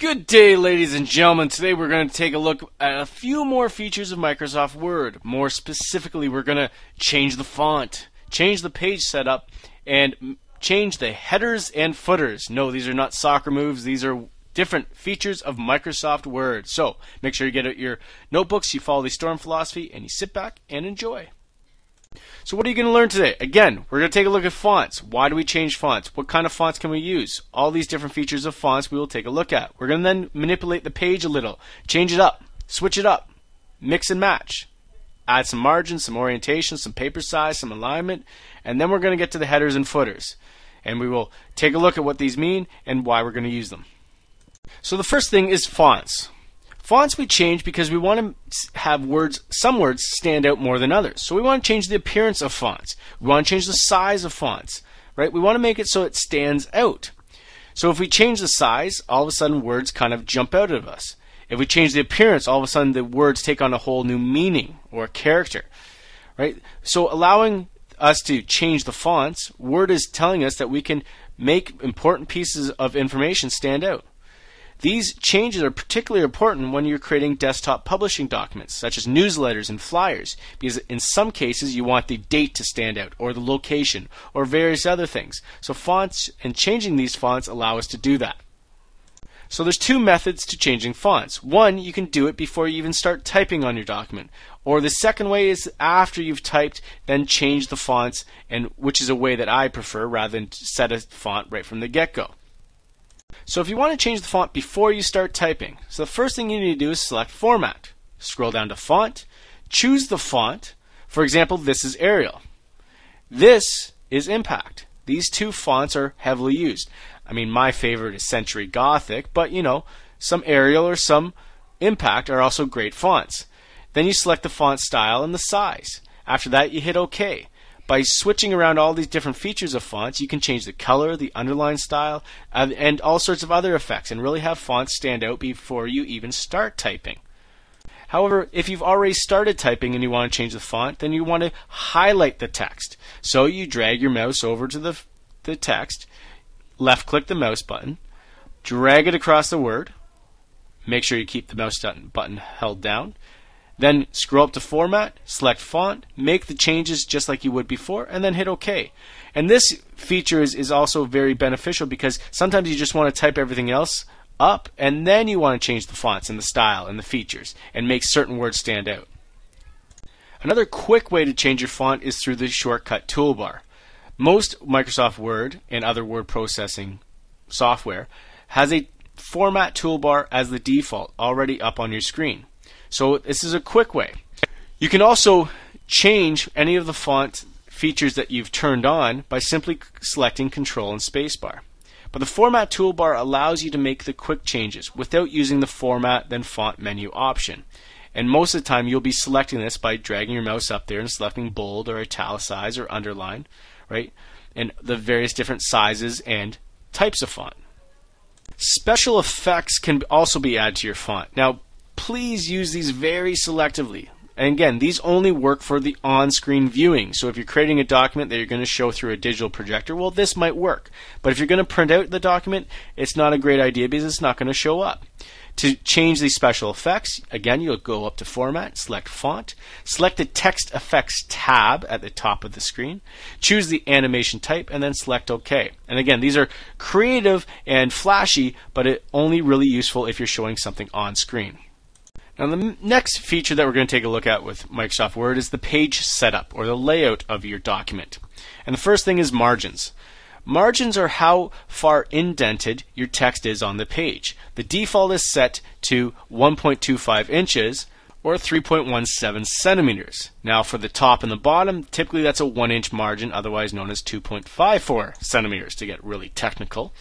Good day, ladies and gentlemen. Today we're going to take a look at a few more features of Microsoft Word. More specifically, we're going to change the font, change the page setup, and change the headers and footers. No, these are not soccer moves. These are different features of Microsoft Word. So make sure you get out your notebooks, you follow the STORM philosophy, and you sit back and enjoy. So what are you going to learn today? Again, we're going to take a look at fonts. Why do we change fonts? What kind of fonts can we use? All these different features of fonts we will take a look at. We're going to then manipulate the page a little, change it up, switch it up, mix and match, add some margins, some orientation, some paper size, some alignment, and then we're going to get to the headers and footers. And we will take a look at what these mean and why we're going to use them. So the first thing is fonts. Fonts we change because we want to have some words stand out more than others. So we want to change the appearance of fonts. We want to change the size of fonts, right? We want to make it so it stands out. So if we change the size, all of a sudden words kind of jump out of us. If we change the appearance, all of a sudden the words take on a whole new meaning or character, right? So allowing us to change the fonts, Word is telling us that we can make important pieces of information stand out. These changes are particularly important when you're creating desktop publishing documents, such as newsletters and flyers, because in some cases you want the date to stand out, or the location, or various other things. So fonts and changing these fonts allow us to do that. So there's two methods to changing fonts. One, you can do it before you even start typing on your document. Or the second way is after you've typed, then change the fonts, and which is a way that I prefer rather than set a font right from the get-go. So if you want to change the font before you start typing, so the first thing you need to do is select Format. Scroll down to Font, choose the font. For example, this is Arial. This is Impact. These two fonts are heavily used. I mean, my favorite is Century Gothic, but you know, some Arial or some Impact are also great fonts. Then you select the font style and the size. After that, you hit OK. By switching around all these different features of fonts, you can change the color, the underline style, and all sorts of other effects, and really have fonts stand out before you even start typing. However, if you've already started typing and you want to change the font, then you want to highlight the text. So you drag your mouse over to the text, left-click the mouse button, drag it across the word, make sure you keep the mouse button held down, then scroll up to Format, select Font, make the changes just like you would before, and then hit OK. And this feature is also very beneficial because sometimes you just want to type everything else up, and then you want to change the fonts and the style and the features and make certain words stand out. Another quick way to change your font is through the shortcut toolbar. Most Microsoft Word and other word processing software has a Format toolbar as the default already up on your screen. So this is a quick way. You can also change any of the font features that you've turned on by simply selecting Control and Spacebar. But the Format toolbar allows you to make the quick changes without using the Format then Font menu option. And most of the time you'll be selecting this by dragging your mouse up there and selecting bold or italicize or underline, right? And the various different sizes and types of font. Special effects can also be added to your font. Now, please use these very selectively. And again, these only work for the on-screen viewing. So if you're creating a document that you're going to show through a digital projector, well, this might work. But if you're going to print out the document, it's not a great idea because it's not going to show up. To change these special effects, again, you'll go up to Format, select Font, select the Text Effects tab at the top of the screen, choose the animation type, and then select OK. And again, these are creative and flashy, but only really useful if you're showing something on screen. Now the next feature that we're going to take a look at with Microsoft Word is the page setup or the layout of your document. And the first thing is margins. Margins are how far indented your text is on the page. The default is set to 1.25 inches or 3.17 centimeters. Now for the top and the bottom, typically that's a 1-inch margin, otherwise known as 2.54 centimeters to get really technical.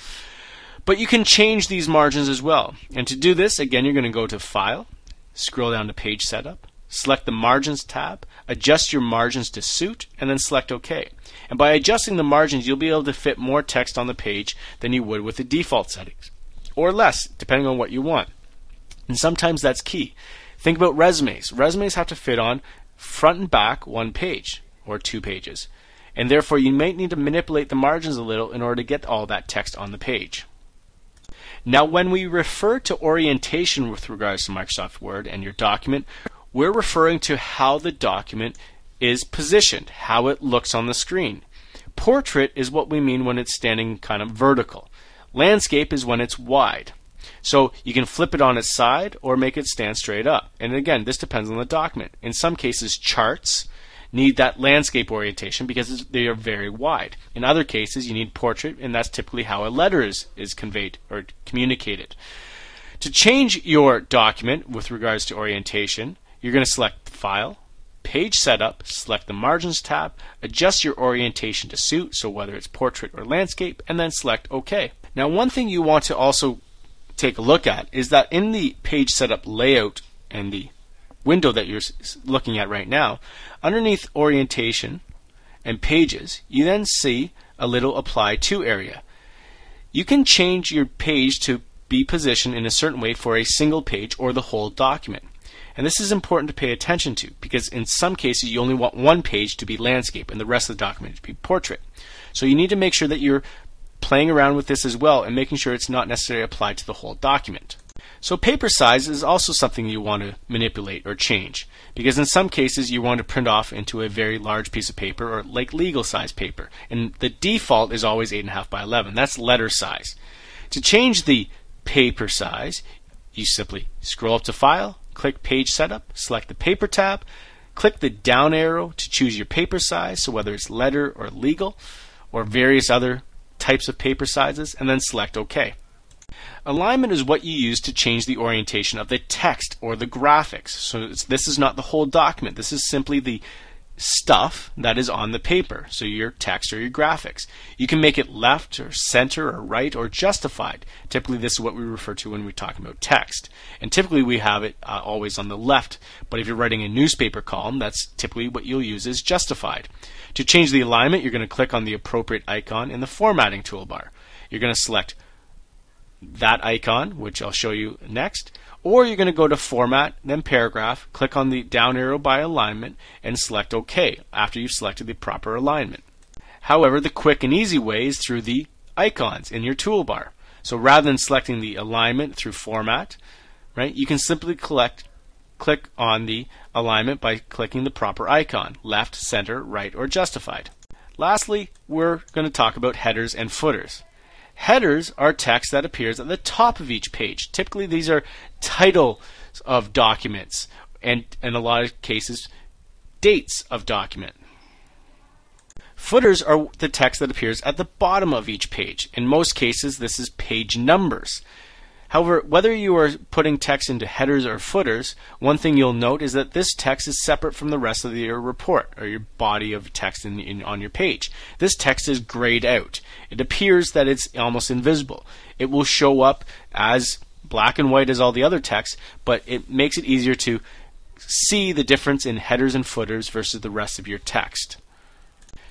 But you can change these margins as well. And to do this, again, you're going to go to File, scroll down to Page Setup, select the Margins tab, adjust your margins to suit, and then select OK. And by adjusting the margins, you'll be able to fit more text on the page than you would with the default settings, or less, depending on what you want. And sometimes that's key. Think about resumes. Resumes have to fit on front and back one page or 2 pages. And therefore, you might need to manipulate the margins a little in order to get all that text on the page. Now, when we refer to orientation with regards to Microsoft Word and your document, we're referring to how the document is positioned, how it looks on the screen. Portrait is what we mean when it's standing kind of vertical. Landscape is when it's wide. So you can flip it on its side or make it stand straight up. And again, this depends on the document. In some cases, charts need that landscape orientation because they are very wide. In other cases, you need portrait, and that's typically how a letter is conveyed or communicated. To change your document with regards to orientation, you're going to select File, Page Setup, select the Margins tab, adjust your orientation to suit, so whether it's portrait or landscape, and then select OK. Now, one thing you want to also take a look at is that in the Page Setup layout and the window that you're looking at right now, underneath Orientation and Pages, you then see a little Apply To area. You can change your page to be positioned in a certain way for a single page or the whole document. And this is important to pay attention to because in some cases you only want one page to be landscape and the rest of the document to be portrait. So you need to make sure that you're playing around with this as well and making sure it's not necessarily applied to the whole document. So paper size is also something you want to manipulate or change because in some cases you want to print off into a very large piece of paper or like legal size paper, and the default is always 8.5 by 11. That's letter size. To change the paper size, you simply scroll up to File, click Page Setup, select the Paper tab, click the down arrow to choose your paper size, so whether it's letter or legal or various other types of paper sizes, and then select OK. Alignment is what you use to change the orientation of the text or the graphics. So this is not the whole document. This is simply the stuff that is on the paper, so your text or your graphics. You can make it left or center or right or justified. Typically this is what we refer to when we're talking about text, and typically we have it always on the left, but if you're writing a newspaper column, that's typically what you'll use is justified. To change the alignment, you're going to click on the appropriate icon in the formatting toolbar. You're going to select that icon, which I'll show you next, or you're going to go to Format, then Paragraph, click on the down arrow by alignment, and select OK after you've selected the proper alignment. However, the quick and easy way is through the icons in your toolbar. So rather than selecting the alignment through Format, right, you can simply click on the alignment by clicking the proper icon, left, center, right, or justified. Lastly, we're going to talk about headers and footers. Headers are text that appears at the top of each page. Typically these are titles of documents and in a lot of cases dates of document. Footers are the text that appears at the bottom of each page. In most cases this is page numbers. However, whether you are putting text into headers or footers, one thing you'll note is that this text is separate from the rest of your report or your body of text on your page. This text is grayed out. It appears that it's almost invisible. It will show up as black and white as all the other text, but it makes it easier to see the difference in headers and footers versus the rest of your text.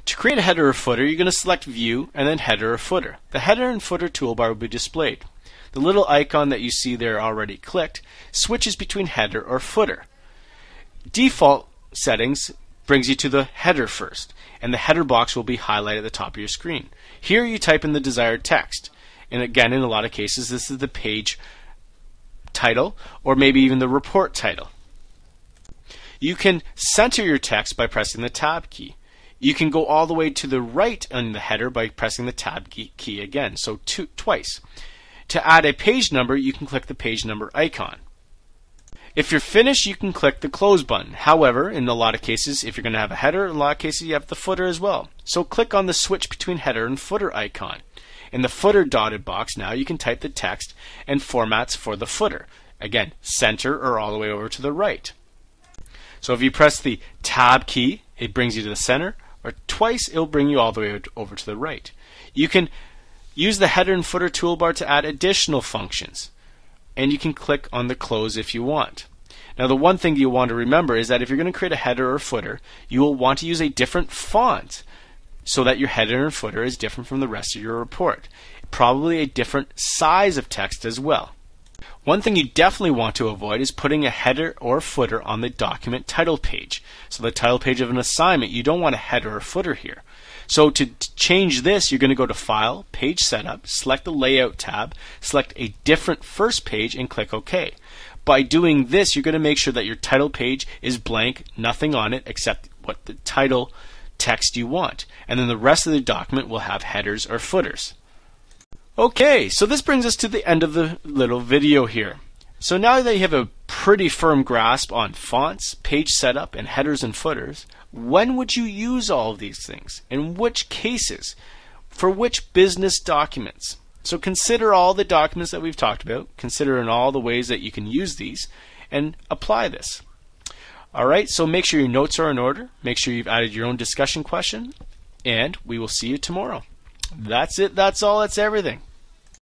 To create a header or footer, you're going to select View and then Header or Footer. The Header and Footer toolbar will be displayed. The little icon that you see there already clicked switches between header or footer. Default settings brings you to the header first, and the header box will be highlighted at the top of your screen. Here you type in the desired text, and again in a lot of cases this is the page title or maybe even the report title. You can center your text by pressing the Tab key. You can go all the way to the right on the header by pressing the Tab key again, so twice. To add a page number, you can click the page number icon. If you're finished, you can click the close button. However, in a lot of cases, if you're going to have a header, in a lot of cases you have the footer as well. So click on the switch between header and footer icon. In the footer dotted box now, you can type the text and formats for the footer. Again, center or all the way over to the right. So if you press the Tab key, it brings you to the center, or twice it'll bring you all the way over to the right. You can use the header and footer toolbar to add additional functions, and you can click on the close if you want. Now the one thing you want to remember is that if you're going to create a header or footer, you will want to use a different font so that your header and footer is different from the rest of your report. Probably a different size of text as well. One thing you definitely want to avoid is putting a header or footer on the document title page. So the title page of an assignment, you don't want a header or footer here. So to change this, you're going to go to File, Page Setup, select the Layout tab, select a different first page, and click OK. By doing this, you're going to make sure that your title page is blank, nothing on it except what the title text you want. And then the rest of the document will have headers or footers. Okay, so this brings us to the end of the little video here. So now that you have a pretty firm grasp on fonts, page setup, and headers and footers, when would you use all of these things? In which cases? For which business documents? So consider all the documents that we've talked about, consider in all the ways that you can use these, and apply this. Alright, so make sure your notes are in order, make sure you've added your own discussion question, and we will see you tomorrow. That's it, that's all, that's everything.